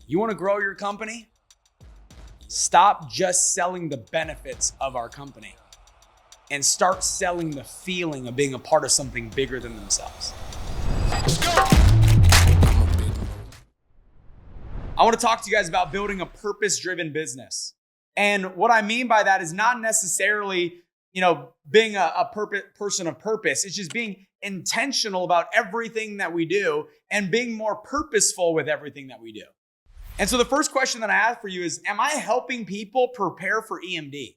You want to grow your company? Stop just selling the benefits of our company and start selling the feeling of being a part of something bigger than themselves. I want to talk to you guys about building a purpose-driven business. And what I mean by that is not necessarily, being a person of purpose. It's just being intentional about everything that we do and being more purposeful with everything that we do. And so the first question that I have for you is, am I helping people prepare for EMD?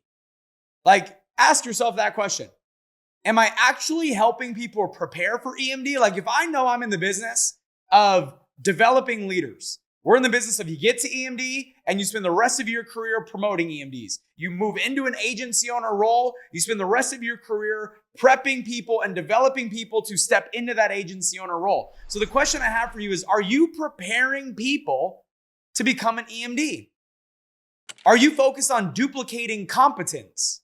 Ask yourself that question. Am I actually helping people prepare for EMD? If I know I'm in the business of developing leaders, we're in the business of you get to EMD and you spend the rest of your career promoting EMDs. You move into an agency owner role, you spend the rest of your career prepping people and developing people to step into that agency owner role. So the question I have for you is, are you preparing people to become an EMD? Are you focused on duplicating competence?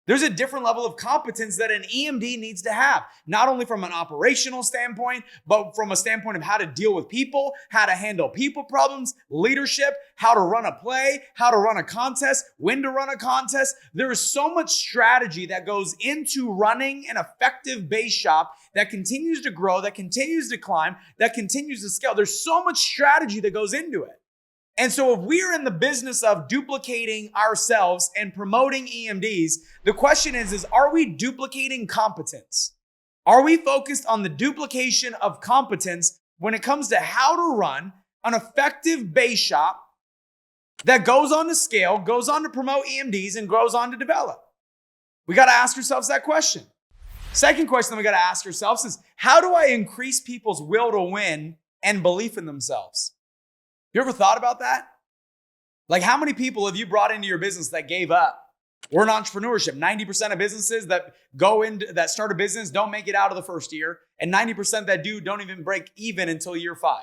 There's a different level of competence that an EMD needs to have, not only from an operational standpoint, but from a standpoint of how to deal with people, how to handle people problems, leadership, how to run a play, how to run a contest, when to run a contest. There is so much strategy that goes into running an effective base shop that continues to grow, that continues to climb, that continues to scale. There's so much strategy that goes into it. And so if we're in the business of duplicating ourselves and promoting EMDs, the question is are we duplicating competence? Are we focused on the duplication of competence when it comes to how to run an effective base shop that goes on to scale, goes on to promote EMDs, and goes on to develop? We got to ask ourselves that question. Second question that we got to ask ourselves is, how do I increase people's will to win and belief in themselves? You ever thought about that? How many people have you brought into your business that gave up? We're in entrepreneurship. 90% of businesses that start a business don't make it out of the first year, and 90% that do don't even break even until year 5.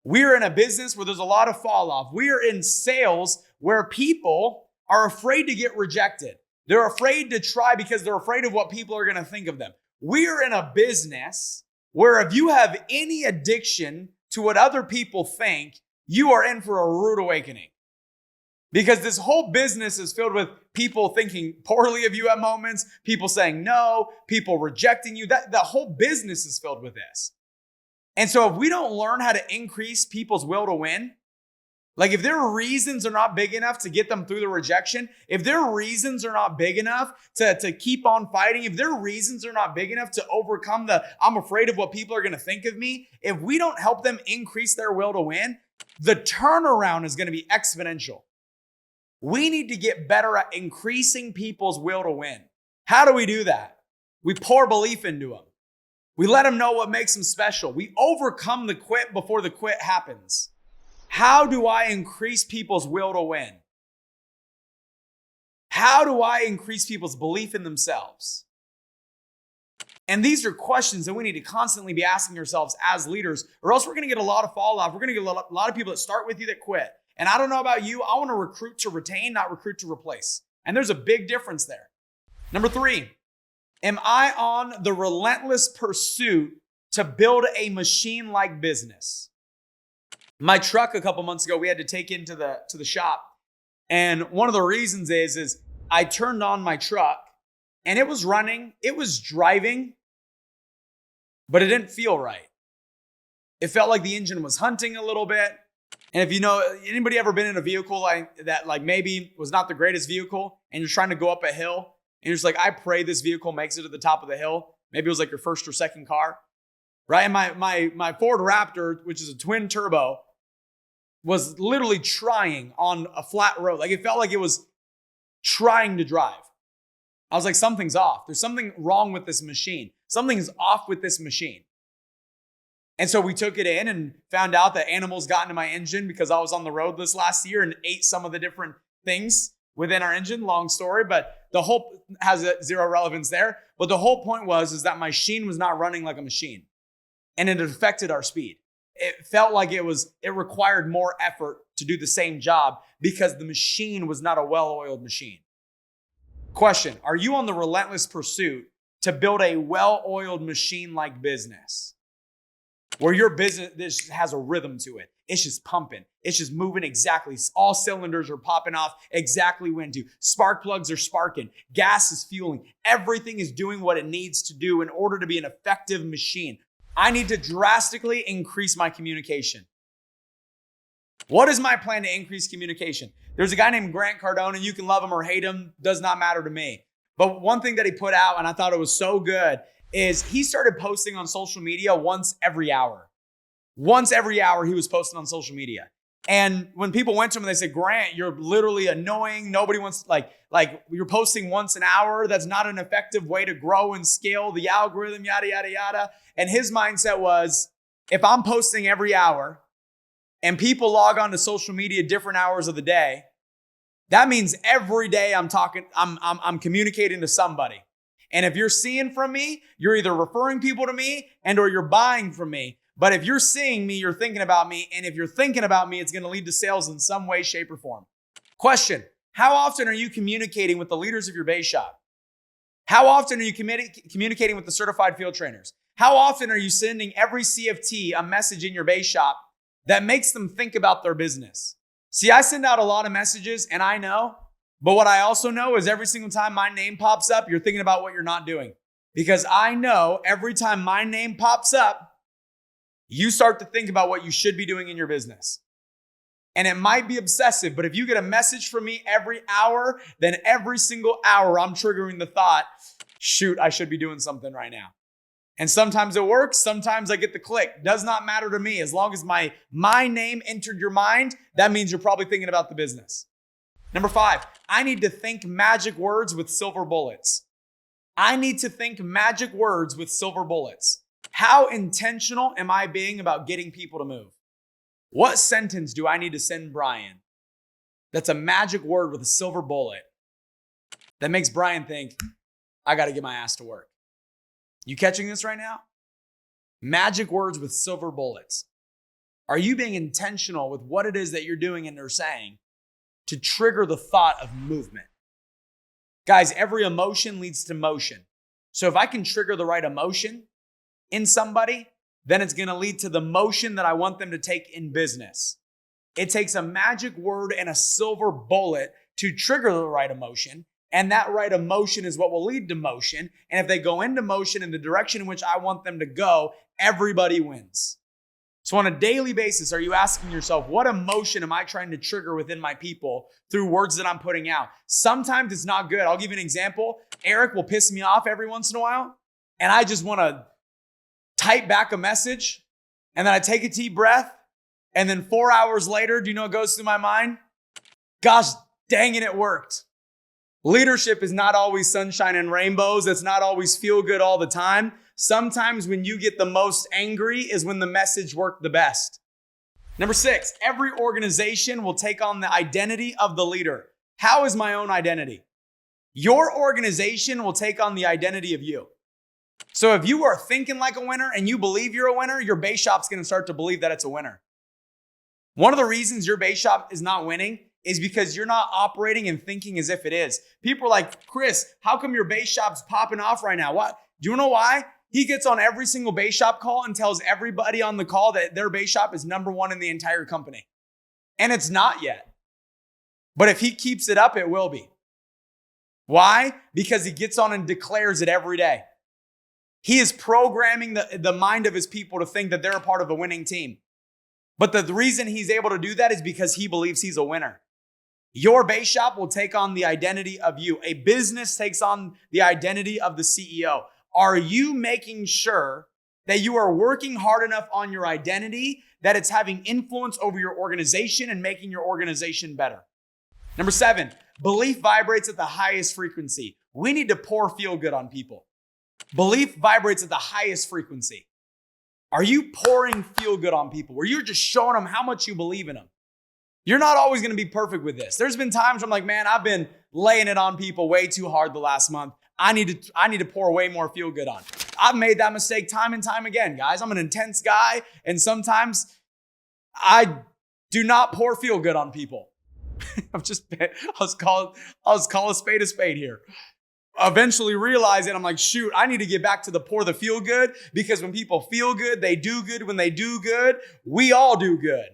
We're in a business where there's a lot of fall off. We're in sales where people are afraid to get rejected. They're afraid to try because they're afraid of what people are going to think of them. We're in a business where if you have any addiction to what other people think, you are in for a rude awakening. Because this whole business is filled with people thinking poorly of you at moments, people saying no, people rejecting you. The whole business is filled with this. And so if we don't learn how to increase people's will to win, if their reasons are not big enough to get them through the rejection, if their reasons are not big enough to keep on fighting, if their reasons are not big enough to overcome I'm afraid of what people are going to think of me, if we don't help them increase their will to win, the turnaround is going to be exponential. We need to get better at increasing people's will to win. How do we do that? We pour belief into them. We let them know what makes them special. We overcome the quit before the quit happens. How do I increase people's will to win? How do I increase people's belief in themselves? And these are questions that we need to constantly be asking ourselves as leaders, or else we're going to get a lot of fall off. We're going to get a lot of people that start with you that quit. And I don't know about you, I want to recruit to retain, not recruit to replace. And there's a big difference there. Number 3, am I on the relentless pursuit to build a machine-like business? My truck a couple months ago, we had to take into the shop. And one of the reasons is I turned on my truck and it was running, it was driving, but it didn't feel right. It felt like the engine was hunting a little bit. And if anybody ever been in a vehicle that maybe was not the greatest vehicle and you're trying to go up a hill and you're just I pray this vehicle makes it to the top of the hill. Maybe it was your first or second car, right? And my Ford Raptor, which is a twin turbo, was literally trying on a flat road. It felt like it was trying to drive. I was something's off. There's something wrong with this machine. Something's off with this machine. And so we took it in and found out that animals got into my engine because I was on the road this last year and ate some of the different things within our engine. Long story, but the whole has zero relevance there. But the whole point is that my machine was not running like a machine, and it affected our speed. It felt like it required more effort to do the same job because the machine was not a well-oiled machine. Question, are you on the relentless pursuit to build a well-oiled machine-like business where your business has a rhythm to it? it's just pumping. It's just moving exactly. All cylinders are popping off exactly when to. Spark plugs are sparking. Gas is fueling. Everything is doing what it needs to do in order to be an effective machine. I need to drastically increase my communication. What is my plan to increase communication? There's a guy named Grant Cardone. You can love him or hate him. Does not matter to me. But one thing that he put out, and I thought it was so good, is he started posting on social media once every hour. Once every hour he was posting on social media. And when people went to him and they said, Grant, you're literally annoying. Nobody wants, like you're posting once an hour. That's not an effective way to grow and scale the algorithm, yada, yada, yada. And his mindset was, if I'm posting every hour and people log on to social media different hours of the day, that means every day I'm communicating to somebody. And if you're seeing from me, you're either referring people to me or you're buying from me. But if you're seeing me, you're thinking about me. And if you're thinking about me, it's going to lead to sales in some way, shape, or form. Question: how often are you communicating with the leaders of your base shop? How often are you communicating with the certified field trainers? How often are you sending every CFT a message in your base shop that makes them think about their business? See, I send out a lot of messages and I know, but what I also know is every single time my name pops up, you're thinking about what you're not doing. Because I know every time my name pops up, you start to think about what you should be doing in your business. And it might be obsessive, but if you get a message from me every hour, then every single hour I'm triggering the thought, shoot, I should be doing something right now. And sometimes it works. Sometimes I get the click. Does not matter to me. As long as my name entered your mind, that means you're probably thinking about the business. Number 5, I need to think magic words with silver bullets. I need to think magic words with silver bullets. How intentional am I being about getting people to move? What sentence do I need to send Brian that's a magic word with a silver bullet that makes Brian think, I got to get my ass to work? You catching this right now? Magic words with silver bullets. Are you being intentional with what it is that you're doing and they're saying to trigger the thought of movement? Guys, every emotion leads to motion. So if I can trigger the right emotion in somebody, then it's going to lead to the motion that I want them to take in business. It takes a magic word and a silver bullet to trigger the right emotion. And that right emotion is what will lead to motion. And if they go into motion in the direction in which I want them to go, everybody wins. So on a daily basis, are you asking yourself, what emotion am I trying to trigger within my people through words that I'm putting out? Sometimes it's not good. I'll give you an example. Eric will piss me off every once in a while. And I just want to type back a message. And then I take a deep breath. And then 4 hours later, do you know what goes through my mind? Gosh, dang it worked. Leadership is not always sunshine and rainbows. It's not always feel good all the time. Sometimes when you get the most angry is when the message worked the best. Number 6, every organization will take on the identity of the leader. How is my own identity? Your organization will take on the identity of you. So if you are thinking like a winner and you believe you're a winner, your base shop's going to start to believe that it's a winner. One of the reasons your base shop is not winning is because you're not operating and thinking as if it is. People are like, Chris, how come your base shop's popping off right now? What? Do you know why? He gets on every single base shop call and tells everybody on the call that their base shop is number one in the entire company. And it's not yet. But if he keeps it up, it will be. Why? Because he gets on and declares it every day. He is programming the mind of his people to think that they're a part of a winning team. But the reason he's able to do that is because he believes he's a winner. Your base shop will take on the identity of you. A business takes on the identity of the CEO. Are you making sure that you are working hard enough on your identity that it's having influence over your organization and making your organization better? Number 7, belief vibrates at the highest frequency. We need to pour feel good on people. Belief vibrates at the highest frequency. Are you pouring feel good on people where you're just showing them how much you believe in them? You're not always going to be perfect with this. There's been times where I'm like, man, I've been laying it on people way too hard the last month. I need to pour way more feel good on. I've made that mistake time and time again, guys. I'm an intense guy, and sometimes I do not pour feel good on people. I'll call a spade here. Eventually realizing I'm like, shoot, I need to get back to the pour the feel good, because when people feel good, they do good. When they do good, we all do good.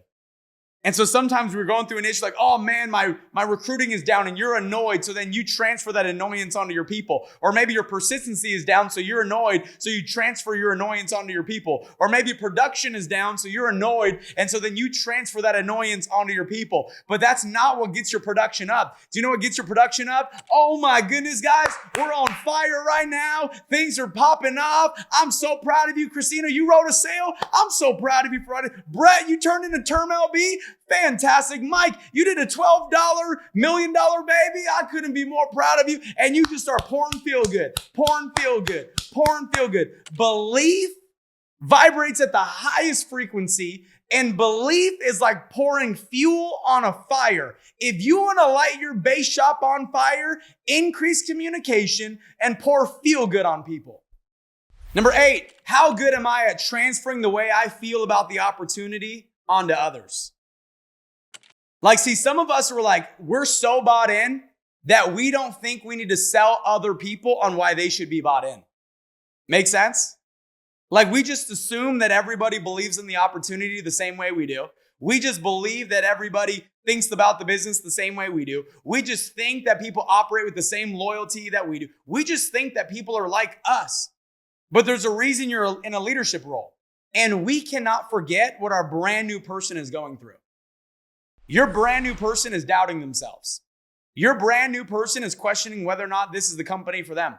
And so sometimes we're going through an issue like, oh man, my recruiting is down, and you're annoyed. So then you transfer that annoyance onto your people. Or maybe your persistency is down, so you're annoyed. So you transfer your annoyance onto your people. Or maybe production is down, so you're annoyed. And so then you transfer that annoyance onto your people. But that's not what gets your production up. Do you know what gets your production up? Oh my goodness, guys, we're on fire right now. Things are popping off. I'm so proud of you, Christina. You wrote a sale. I'm so proud of you, Friday. Brett, you turned into Term LB. Fantastic. Mike, you did a $12 million baby. I couldn't be more proud of you. And you just start pouring feel good, pouring feel good, pouring feel good. Belief vibrates at the highest frequency, and belief is like pouring fuel on a fire. If you want to light your base shop on fire, increase communication and pour feel good on people. Number 8, how good am I at transferring the way I feel about the opportunity onto others? Like, see, some of us are like, we're so bought in that we don't think we need to sell other people on why they should be bought in. Make sense? Like, we just assume that everybody believes in the opportunity the same way we do. We just believe that everybody thinks about the business the same way we do. We just think that people operate with the same loyalty that we do. We just think that people are like us. But there's a reason you're in a leadership role. And we cannot forget what our brand new person is going through. Your brand new person is doubting themselves. Your brand new person is questioning whether or not this is the company for them.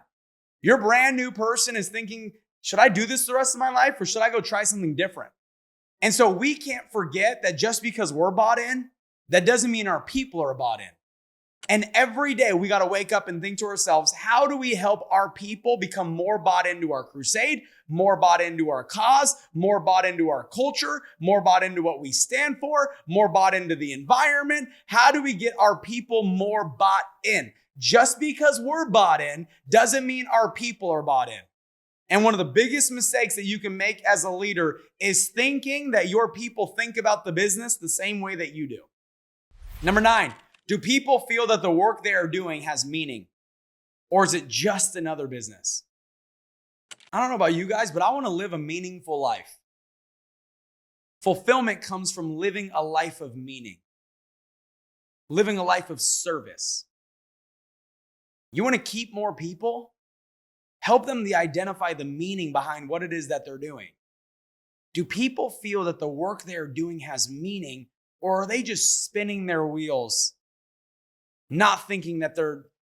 Your brand new person is thinking, should I do this the rest of my life, or should I go try something different? And so we can't forget that just because we're bought in, that doesn't mean our people are bought in. And every day we got to wake up and think to ourselves, how do we help our people become more bought into our crusade, more bought into our cause, more bought into our culture, more bought into what we stand for, more bought into the environment? How do we get our people more bought in? Just because we're bought in doesn't mean our people are bought in. And one of the biggest mistakes that you can make as a leader is thinking that your people think about the business the same way that you do. Number 9, do people feel that the work they are doing has meaning? Or is it just another business? I don't know about you guys, but I want to live a meaningful life. Fulfillment comes from living a life of meaning, living a life of service. You want to keep more people? Help them to identify the meaning behind what it is that they're doing. Do people feel that the work they're doing has meaning, or are they just spinning their wheels, not thinking that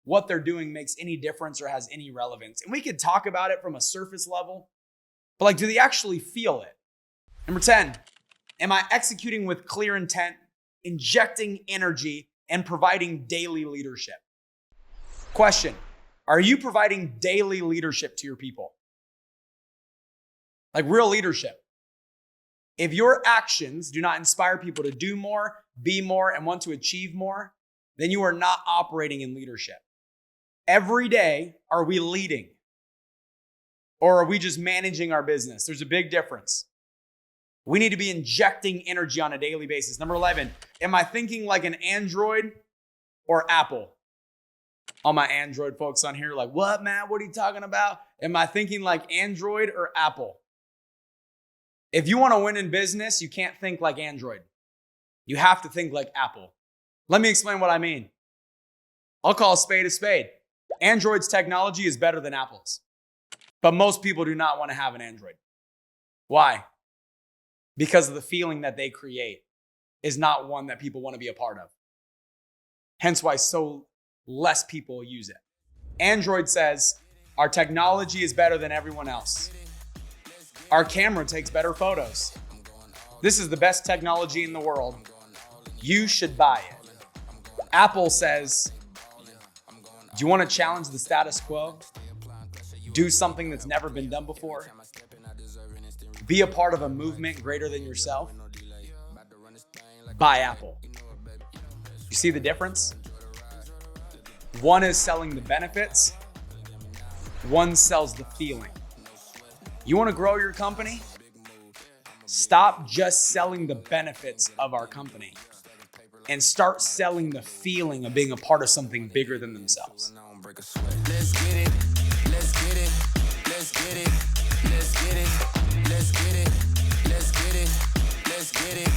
what they're doing makes any difference or has any relevance? And we could talk about it from a surface level, but like, do they actually feel it? Number 10, am I executing with clear intent, injecting energy, and providing daily leadership? Question, are you providing daily leadership to your people? Like real leadership. If your actions do not inspire people to do more, be more, and want to achieve more, then you are not operating in leadership. Every day, are we leading? Or are we just managing our business? There's a big difference. We need to be injecting energy on a daily basis. Number 11, am I thinking like an Android or Apple? All my Android folks on here are like, what, Matt? What are you talking about? Am I thinking like Android or Apple? If you want to win in business, you can't think like Android. You have to think like Apple. Let me explain what I mean. I'll call a spade a spade. Android's technology is better than Apple's. But most people do not want to have an Android. Why? Because of the feeling that they create is not one that people want to be a part of. Hence why so less people use it. Android says, our technology is better than everyone else. Our camera takes better photos. This is the best technology in the world. You should buy it. Apple says, do you want to challenge the status quo? Do something that's never been done before? Be a part of a movement greater than yourself? Buy Apple. You see the difference? One is selling the benefits. One sells the feeling. You want to grow your company? Stop just selling the benefits of our company and start selling the feeling of being a part of something bigger than themselves. Let's get it. Let's get it. Let's get it. Let's get it. Let's get it. Let's get it. Let's get it.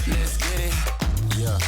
Let's get it. Yeah.